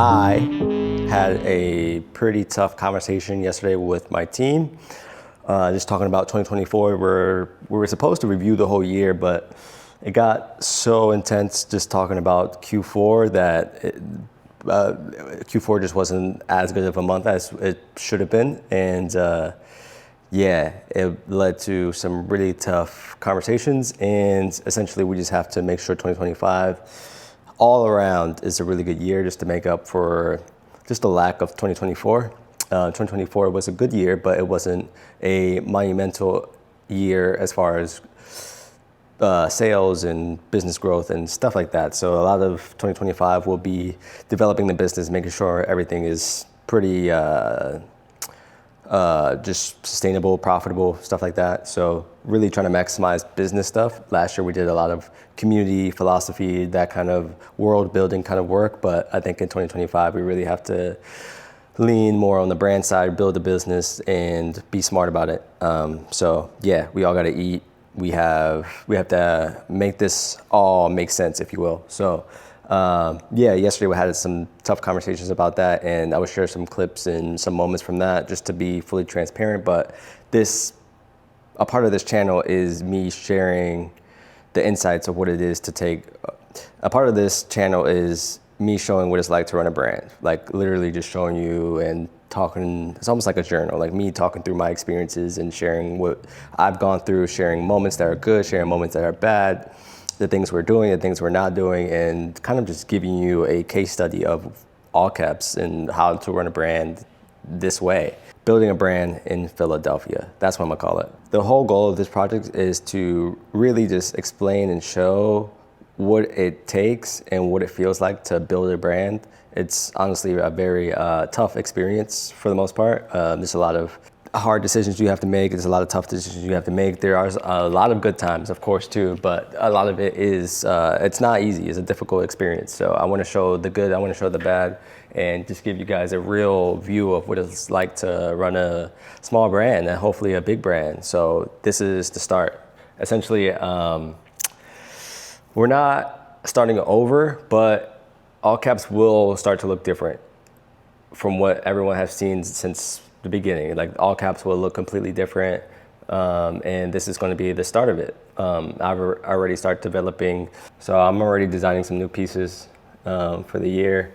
I had a pretty tough conversation yesterday with my team, just talking about 2024. We were supposed to review the whole year, but it got so intense just talking about Q4 that Q4 just wasn't as good of a month as it should have been. And yeah, it led to some really tough conversations. And essentially, we just have to make sure 2025 all around is a really good year just to make up for just the lack of 2024. 2024 was a good year, but it wasn't a monumental year as far as sales and business growth and stuff like that. So a lot of 2025 will be developing the business, making sure everything is pretty just sustainable, profitable, stuff like that. So really trying to maximize business stuff. Last year we did a lot of community, philosophy, that kind of world building kind of work. But I think in 2025 we really have to lean more on the brand side, build the business, and be smart about it. So yeah, we all got to eat. We have to make this all make sense, if you will. So yeah, yesterday we had some tough conversations about that, and I will share some clips and some moments from that just to be fully transparent. But a part of this channel is me sharing the insights of what it is to take. A part of this channel is me showing what it's like to run a brand, like literally just showing you and talking. It's almost like a journal, like me talking through my experiences and sharing what I've gone through, sharing moments that are good, sharing moments that are bad, the things we're doing, the things we're not doing, and kind of just giving you a case study of all caps and how to run a brand this way. Building a brand in Philadelphia. That's what I'm gonna call it. The whole goal of this project is to really just explain and show what it takes and what it feels like to build a brand. It's honestly a very tough experience for the most part. There's a lot of hard decisions you have to make. There's a lot of tough decisions you have to make. There are a lot of good times, of course, too, but a lot of it is, it's not easy. It's a difficult experience. So I want to show the good, I want to show the bad, and just give you guys a real view of what it's like to run a small brand and hopefully a big brand. So this is the start. Essentially, we're not starting over, but all caps will start to look different from what everyone has seen since the beginning. Like all caps will look completely different, and this is going to be the start of it. I've already started developing, so I'm already designing some new pieces for the year.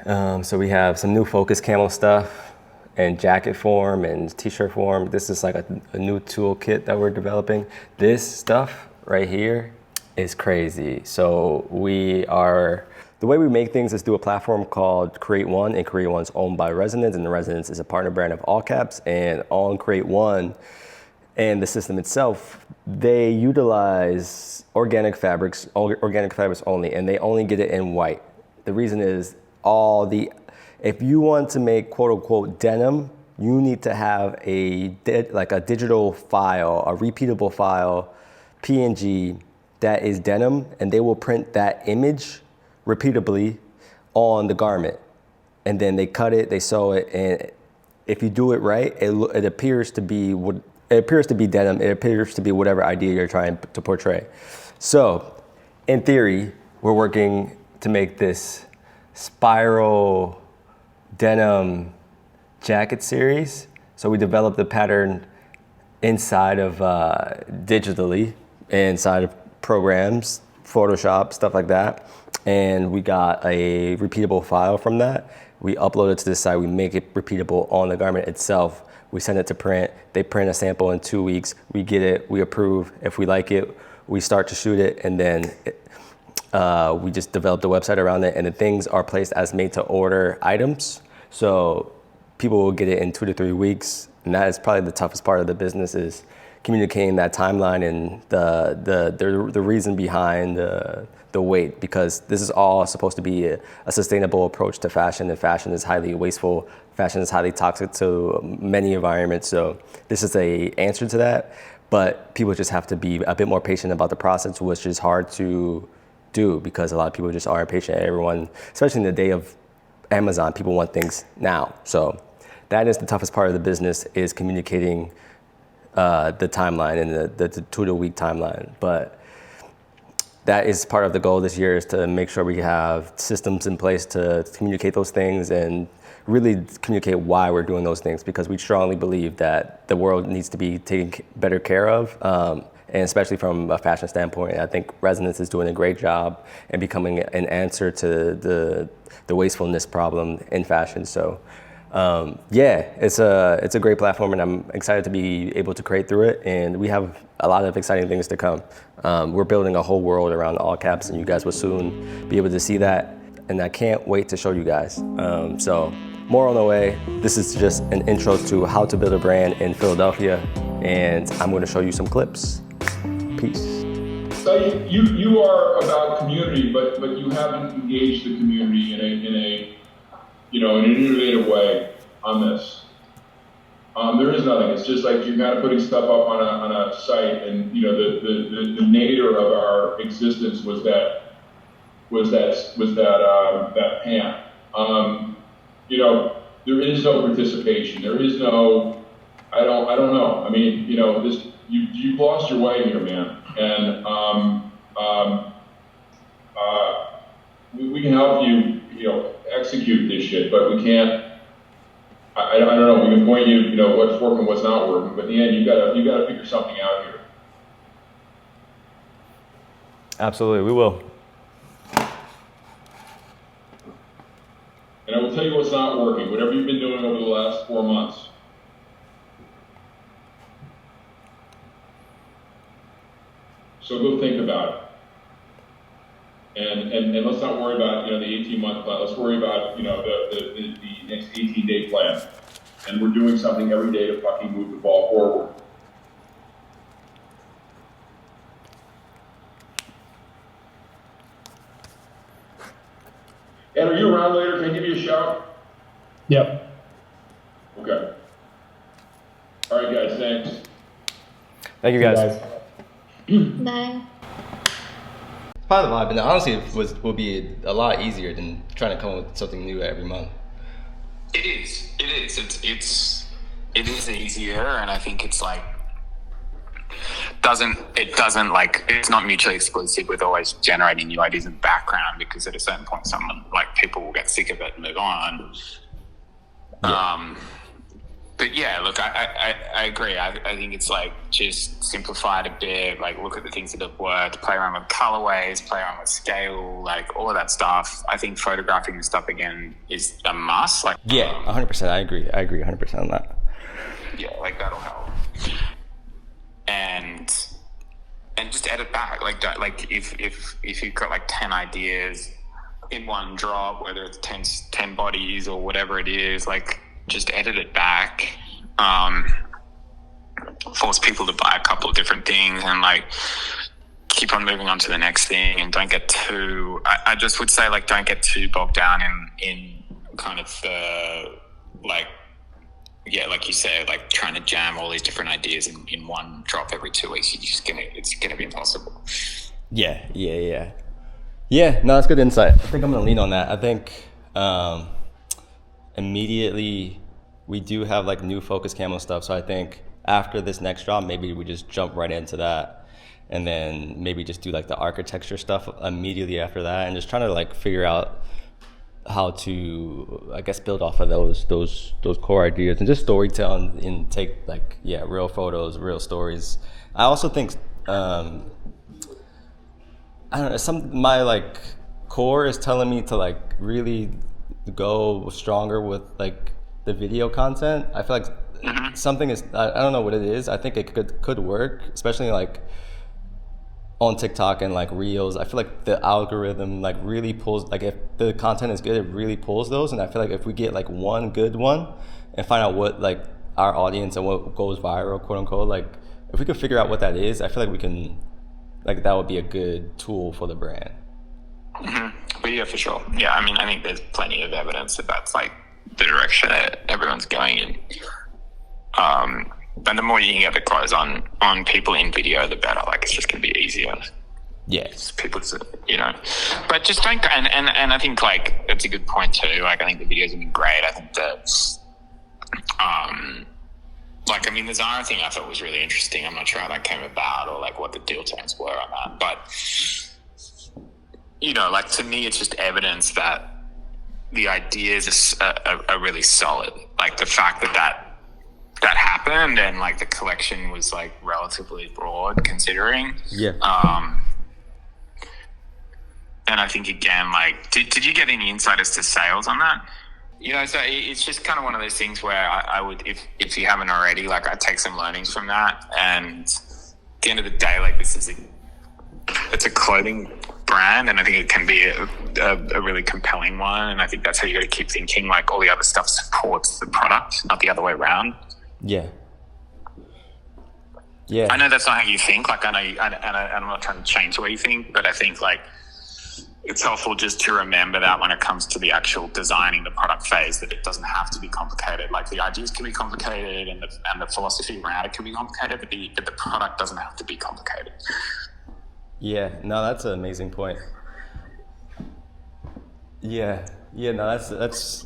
So we have some new focus camo stuff and jacket form and t-shirt form. This is like a new toolkit that we're developing. This stuff right here is crazy. So the way we make things is through a platform called Create One, and Create One's owned by Resonance, and the Resonance is a partner brand of all caps. And on Create One and the system itself, they utilize organic fabrics only, and they only get it in white. The reason is if you want to make quote unquote denim, you need to have a digital file, a repeatable file, PNG that is denim, and they will print that image repeatably on the garment, and then they cut it, they sew it, and if you do it right, it appears to be denim. It appears to be whatever idea you're trying to portray. So, in theory, we're working to make this spiral denim jacket series. So we developed the pattern inside of digitally, inside of programs, Photoshop, stuff like that. And we got a repeatable file from that. We upload it to this site, we make it repeatable on the garment itself. We send it to print, they print a sample in 2 weeks, we get it, we approve. If we like it, we start to shoot it, and then we just develop the website around it, and the things are placed as made to order items. So people will get it in 2 to 3 weeks. And that is probably the toughest part of the business, is communicating that timeline and the reason behind the wait, because this is all supposed to be a sustainable approach to fashion, and fashion is highly wasteful. Fashion is highly toxic to many environments. So this is a answer to that, but people just have to be a bit more patient about the process, which is hard to do because a lot of people just aren't patient. Everyone, especially in the day of Amazon, people want things now. So that is the toughest part of the business, is communicating the timeline and the 2 to week timeline. But that is part of the goal this year, is to make sure we have systems in place to communicate those things and really communicate why we're doing those things, because we strongly believe that the world needs to be taken better care of. And especially from a fashion standpoint, I think Resonance is doing a great job in becoming an answer to the wastefulness problem in fashion. So yeah, it's a great platform, and I'm excited to be able to create through it. And we have a lot of exciting things to come. We're building a whole world around all caps, and you guys will soon be able to see that. And I can't wait to show you guys. So more on the way. This is just an intro to how to build a brand in Philadelphia, and I'm going to show you some clips. Peace. So you are about community, but you haven't engaged the community in an innovative way on this. There is nothing. It's just like you're kind of putting stuff up on a site, and the nadir of our existence was that pant. There is no participation. There is no. I don't know. I mean, this. You've lost your way here, man. And we can help you, execute this shit, but we can't. I don't know. We can point you, what's working, what's not working. But in the end, you gotta figure something out here. Absolutely, we will. And I will tell you what's not working. Whatever you've been doing over the last 4 months. So go think about it, and let's not worry about the 18-month plan. Let's worry about the next 18-day plan, and we're doing something every day to fucking move the ball forward. Ed, are you around later? Can I give you a shout? Yep. Okay. All right, guys. Thanks. Thank you, guys. Bye. It's part of the vibe, and honestly, it will be a lot easier than trying to come up with something new every month. It is. It is easier, and I think it's like it's not mutually exclusive with always generating new ideas in the background, because at a certain point, people will get sick of it and move on. Yeah. But yeah, look, I agree. I think it's like just simplify it a bit, like look at the things that have worked, play around with colorways, play around with scale, like all of that stuff. I think photographing and stuff again is a must. Like, yeah, 100%. I agree 100% on that. Yeah, like that'll help. And just edit back. Like if you've got like 10 ideas in one drop, whether it's 10 bodies or whatever it is, like just edit it back, force people to buy a couple of different things, and like keep on moving on to the next thing, and don't get too, I just would say, like, don't get too bogged down in kind of the, like, yeah, like you said, like trying to jam all these different ideas in one drop every 2 weeks. It's gonna be impossible. Yeah, no, that's good insight. I think I'm gonna lean on that. I think immediately we do have like new focus camo stuff, so I think after this next drop, maybe we just jump right into that, and then maybe just do like the architecture stuff immediately after that, and just trying to like figure out how to, I guess, build off of those core ideas, and just storytelling and take like, yeah, real photos, real stories. I also think I don't know, my like core is telling me to like really go stronger with like the video content. I feel like something is, I don't know what it is. I think it could work, especially like on TikTok and like Reels. I feel like the algorithm like really pulls, like if the content is good, it really pulls those. And I feel like if we get like one good one and find out what like our audience and what goes viral, quote unquote, like if we could figure out what that is, I feel like we can, like that would be a good tool for the brand. But yeah, for sure. Yeah, I mean, I think there's plenty of evidence that that's like the direction that everyone's going in. And the more you can get the clothes on people in video, the better. Like, it's just going to be easier. Yeah. People, but just don't. And I think like that's a good point too. Like, I think the videos have been great. I think that, like, I mean, the Zara thing I thought was really interesting. I'm not sure how that came about or like what the deal terms were on that, but like to me, it's just evidence that the ideas are really solid. Like the fact that happened and like the collection was like relatively broad considering. Yeah. And I think again, like, did you get any insight as to sales on that? So it's just kind of one of those things where I would, if you haven't already, like I'd take some learnings from that. And at the end of the day, like it's a clothing brand, and I think it can be a really compelling one. And I think that's how you got to keep thinking, like all the other stuff supports the product, not the other way around. Yeah. Yeah. I know that's not how you think. Like I know, and I'm not trying to change the way you think, but I think like it's helpful just to remember that when it comes to the actual designing the product phase, that it doesn't have to be complicated. Like the ideas can be complicated, and the philosophy around it can be complicated, but the product doesn't have to be complicated. Yeah, no, that's an amazing point. Yeah, no, that's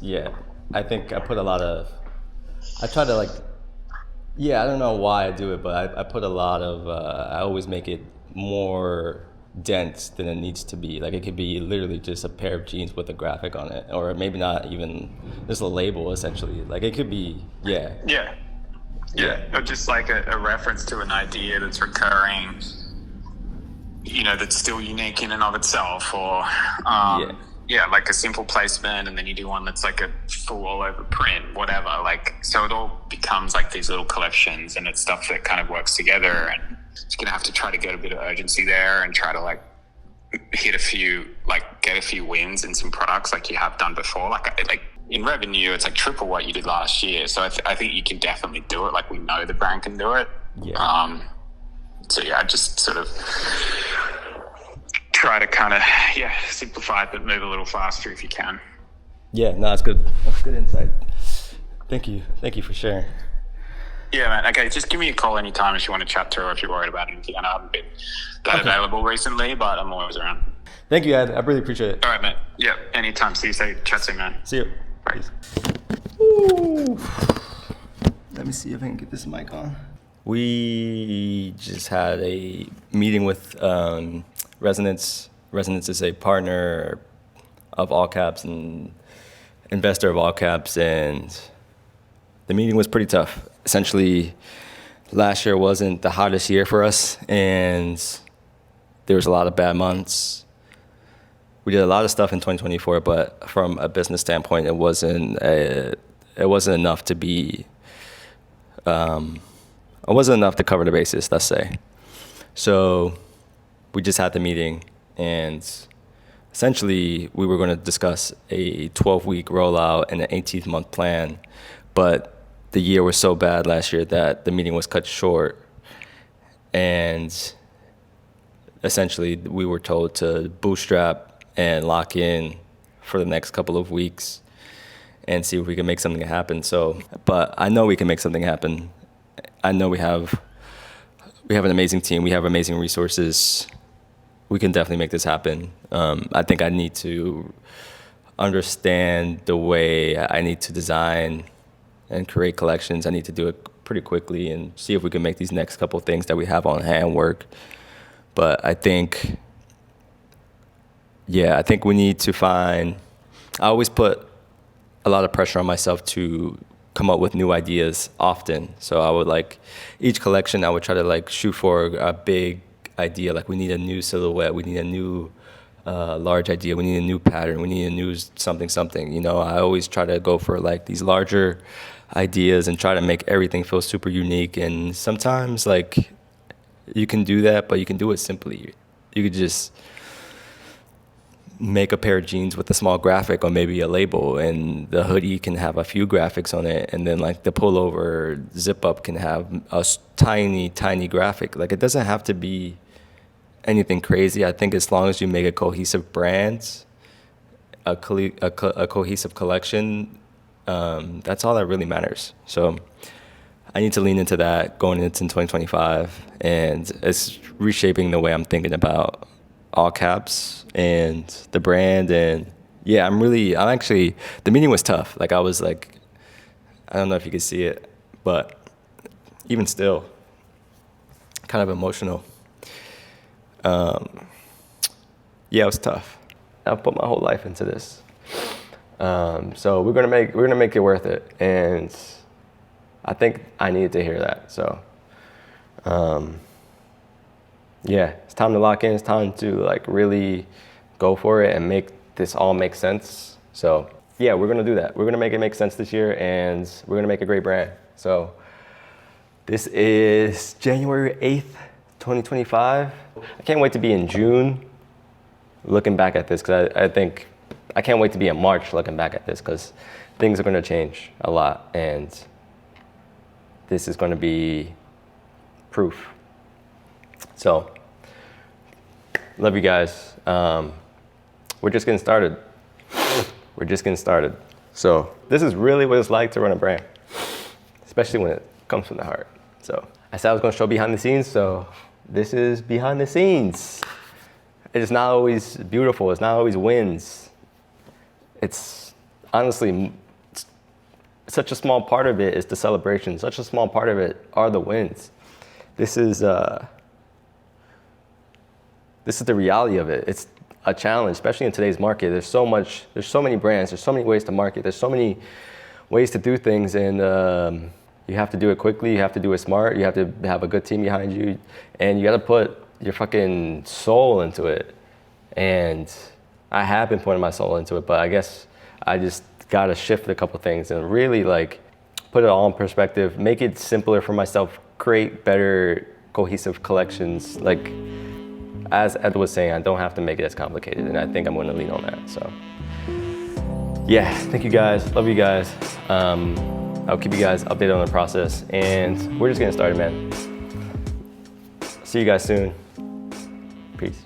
I think I put I try to like, I don't know why I do it, but I put a lot of, I always make it more dense than it needs to be. Like it could be literally just a pair of jeans with a graphic on it, or maybe not even just a label essentially. Like it could be, Yeah, or just like a reference to an idea that's recurring, that's still unique in and of itself, or like a simple placement, and then you do one that's like a full all over print, whatever. Like, so it all becomes like these little collections, and it's stuff that kind of works together. And it's gonna have to try to get a bit of urgency there, and try to like get a few wins in some products like you have done before. Like in revenue, it's like triple what you did last year. So I think you can definitely do it. Like we know the brand can do it. Yeah. So just sort of try to kind of simplify it, but move a little faster if you can. Yeah, no, that's good. That's good insight. Thank you for sharing. Yeah, man. Okay, just give me a call anytime if you want to chat to her, or if you're worried about anything. I know I haven't been that available recently, but I'm always around. Thank you, Ed. I really appreciate it. All right, man. Yeah, anytime. See you soon. Chat soon, man. See you. Bye. Ooh. Let me see if I can get this mic on. We just had a meeting with Resonance. Resonance is a partner of All Caps and investor of All Caps, and the meeting was pretty tough. Essentially, last year wasn't the hottest year for us, and there was a lot of bad months. We did a lot of stuff in 2024, but from a business standpoint, it wasn't enough to be. It wasn't enough to cover the bases, let's say. So we just had the meeting, and essentially we were going to discuss a 12-week rollout and an 18-month plan, but the year was so bad last year that the meeting was cut short, and essentially we were told to bootstrap and lock in for the next couple of weeks and see if we can make something happen. So, but I know we can make something happen. I know we have an amazing team. We have amazing resources. We can definitely make this happen. I think I need to understand the way I need to design and create collections. I need to do it pretty quickly and see if we can make these next couple of things that we have on hand work. But I think we need to find, I always put a lot of pressure on myself to come up with new ideas often. So I would each collection, I would try to shoot for a big idea. Like we need a new silhouette, we need a new large idea, we need a new pattern, we need a new something. I always try to go for these larger ideas and try to make everything feel super unique. And sometimes you can do that, but you can do it simply. You could just make a pair of jeans with a small graphic or maybe a label, and the hoodie can have a few graphics on it, and then the pullover zip up can have a tiny graphic. It doesn't have to be anything crazy. I think as long as you make a cohesive brand, a cohesive collection, that's all that really matters. So I need to lean into that going into 2025, and it's reshaping the way I'm thinking about All Caps and the brand. And I'm actually, the meeting was tough. I was I don't know if you could see it, but even still, kind of emotional. It was tough. I've put my whole life into this. So we're gonna make it worth it, and I think I needed to hear that. So, yeah, it's time to lock in. It's time to like really go for it and make this all make sense. So yeah, we're gonna do that. We're gonna make it make sense this year, and we're gonna make a great brand. So this is January 8th, 2025. I can't wait to be in June looking back at this, because I think I can't wait to be in March looking back at this, because things are gonna change a lot, and this is gonna be proof. So, love you guys. We're just getting started. We're just getting started. So, this is really what it's like to run a brand, especially when it comes from the heart. So, I said I was gonna show behind the scenes, so this is behind the scenes. It's not always beautiful, it's not always wins. It's honestly, such a small part of it is the celebration. Such a small part of it are the wins. This is the reality of it. It's a challenge, especially in today's market. There's so many brands, there's so many ways to market, there's so many ways to do things, and you have to do it quickly, you have to do it smart, you have to have a good team behind you, and you gotta put your fucking soul into it. And I have been putting my soul into it, but I guess I just gotta shift a couple things and really like put it all in perspective, make it simpler for myself, create better cohesive collections. Like, as Ed was saying, I don't have to make it as complicated, and I think I'm gonna lean on that. So yeah, thank you guys, love you guys. I'll keep you guys updated on the process, and we're just getting started, man. See you guys soon. Peace.